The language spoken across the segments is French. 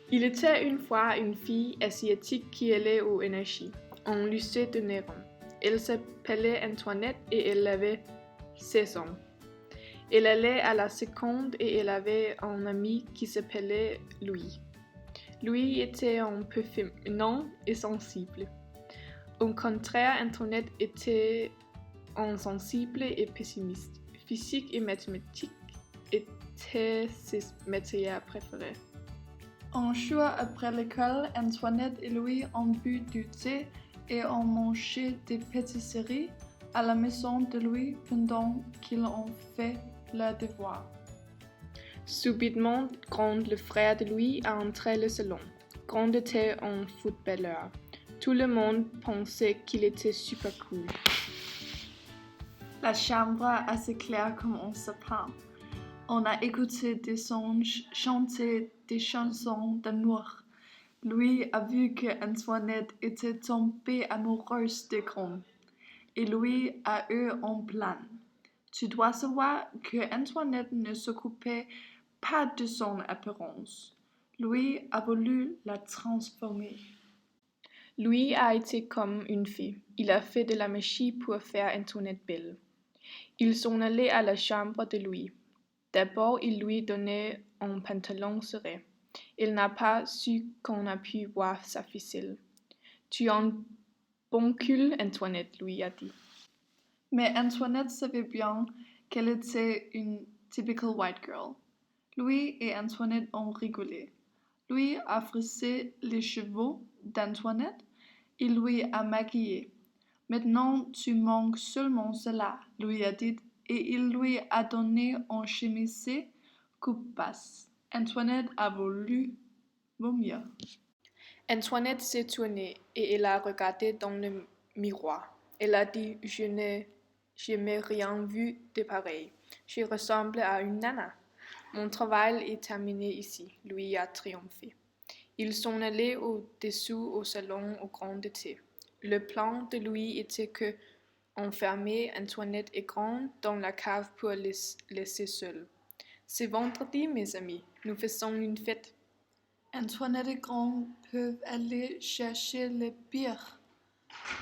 Il était une fois une fille asiatique qui allait au NHI, en lycée de Néron. Elle s'appelait Antoinette et elle avait 16 ans. Elle allait à la seconde et elle avait un ami qui s'appelait Louis. Louis était un peu féminin et sensible. Au contraire, Antoinette était insensible et pessimiste. Physique et mathématiques étaient ses matières préférées. Un jour après l'école, Antoinette et Louis ont bu du thé et ont mangé des pâtisseries à la maison de Louis pendant qu'ils ont fait leurs devoirs. Subitement, Grand, le frère de Louis, a entré le salon. Grand était un footballeur. Tout le monde pensait qu'il était super cool. La chambre assez claire comme un sapin. On a écouté des songes chanter des chansons d'amour. Louis a vu que Antoinette était tombée amoureuse de Grand. Et Louis a eu un plan. Tu dois savoir que Antoinette ne s'occupait pas de son apparence. Louis a voulu la transformer. Louis a été comme une fée. Il a fait de la magie pour faire Antoinette belle. Ils sont allés à la chambre de Louis. D'abord, il lui donnait un pantalon serré. Il n'a pas su qu'on a pu voir sa ficelle. Tu as un bon cul, Antoinette, lui a dit. Mais Antoinette savait bien qu'elle était une typical white girl. Louis et Antoinette ont rigolé. Louis a frisé les cheveux d'Antoinette et lui a maquillé. Maintenant, tu manques seulement cela, lui a dit, et il lui a donné un chemisier coupe basse. Antoinette a voulu vomir. Antoinette s'est tournée et elle a regardé dans le miroir. Elle a dit je n'ai jamais rien vu de pareil. Je ressemble à une nana. Mon travail est terminé ici, lui a triomphé. Ils sont allés au-dessous au salon au grand thé. Le plan de Louis était que enfermer Antoinette et Grand dans la cave pour les laisser seuls. C'est vendredi, mes amis, nous faisons une fête. Antoinette et Grand peuvent aller chercher les bières.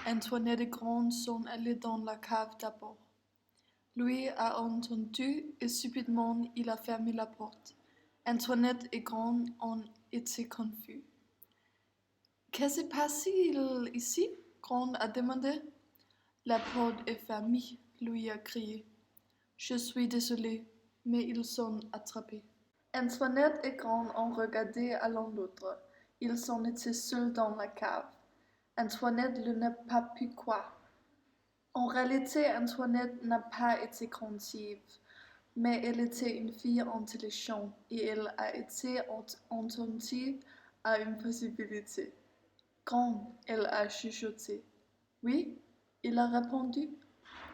Antoinette et Grand sont allés dans la cave d'abord. Louis a entendu et subitement il a fermé la porte. Antoinette et Grand ont été confus. Qu'est-ce qui se passe ici? Grand a demandé. La porte est fermée, Louis a crié. Je suis désolé, mais ils sont attrapés. Antoinette et Grand ont regardé à l'un l'autre. Ils sont été seuls dans la cave. Antoinette n'a pas pu croire. En réalité, Antoinette n'a pas été craintive, mais elle était une fille intelligente et elle a été attentive à une possibilité. Quand elle a chuchoté. Oui, il a répondu,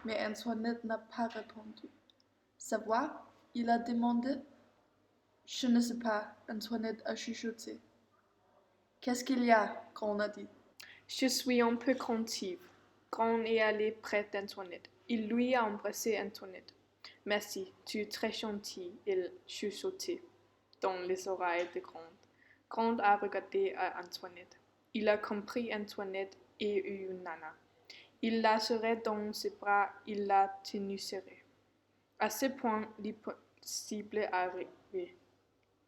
mais Antoinette n'a pas répondu. Savoir, il a demandé. Je ne sais pas, Antoinette a chuchoté. Qu'est-ce qu'il y a? Grand a dit. Je suis un peu craintive. Grand est allé près d'Antoinette. Il lui a embrassé Antoinette. Merci, tu es très gentille, il chuchotait dans les oreilles de Grand. Grand a regardé à Antoinette. Il a compris Antoinette et une nana. Il l'a serrée dans ses bras, il l'a tenue serrée. À ce point, l'impossible est arrivé.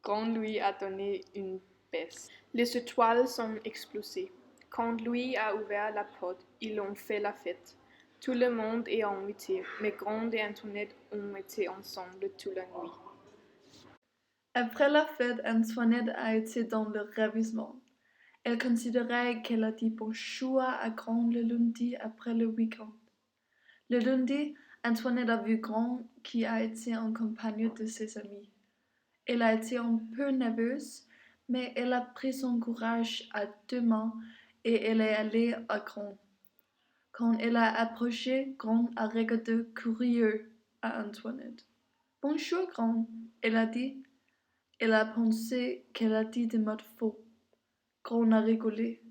Grand lui a donné une baisse. Les étoiles sont explosées. Quand Louis a ouvert la porte, ils ont fait la fête. Tout le monde est invité, mais Grand et Antoinette ont été ensemble toute la nuit. Après la fête, Antoinette a été dans le ravissement. Elle considérait qu'elle a dit bonjour à Grand le lundi après le week-end. Le lundi, Antoinette a vu Grand qui a été en compagnie de ses amis. Elle a été un peu nerveuse, mais elle a pris son courage à deux mains et elle est allée à Grand. Quand elle a approché, Grand a regardé curieux à Antoinette. Bonjour, Grand, elle a dit. Elle a pensé qu'elle a dit des mots faux. Grand a rigolé.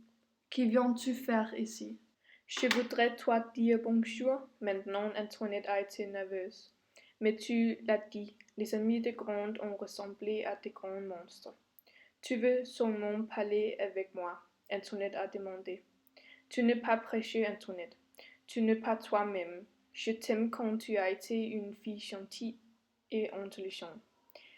Que viens-tu faire ici? Je voudrais toi dire bonjour. Maintenant, Antoinette a été nerveuse. Mais tu l'as dit, les amis de Grand ont ressemblé à des grands monstres. Tu veux seulement parler avec moi, Antoinette a demandé. Tu n'es pas prêché, Antoinette. Tu n'es pas toi-même. Je t'aime quand tu as été une fille gentille et intelligente.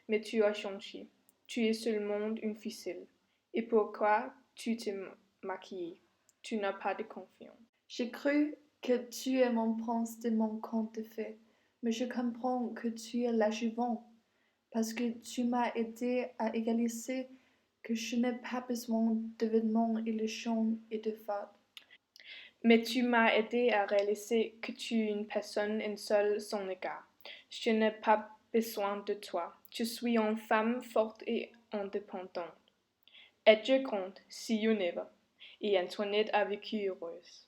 Mais tu as changé. Tu es seulement une ficelle. Et pourquoi tu t'es maquillée? Tu n'as pas de confiance. J'ai cru que tu es mon prince de mon conte de fées, mais je comprends que tu es l'adjuvant, parce que tu m'as aidé à égaliser que je n'ai pas besoin de vêtements éléchants et de fades. Mais tu m'as aidé à réaliser que tu es une personne en seul son égard. Je n'ai pas besoin de toi. Je suis une femme forte et indépendante. Et je compte, see you never. Et Antoinette a vécu heureuse.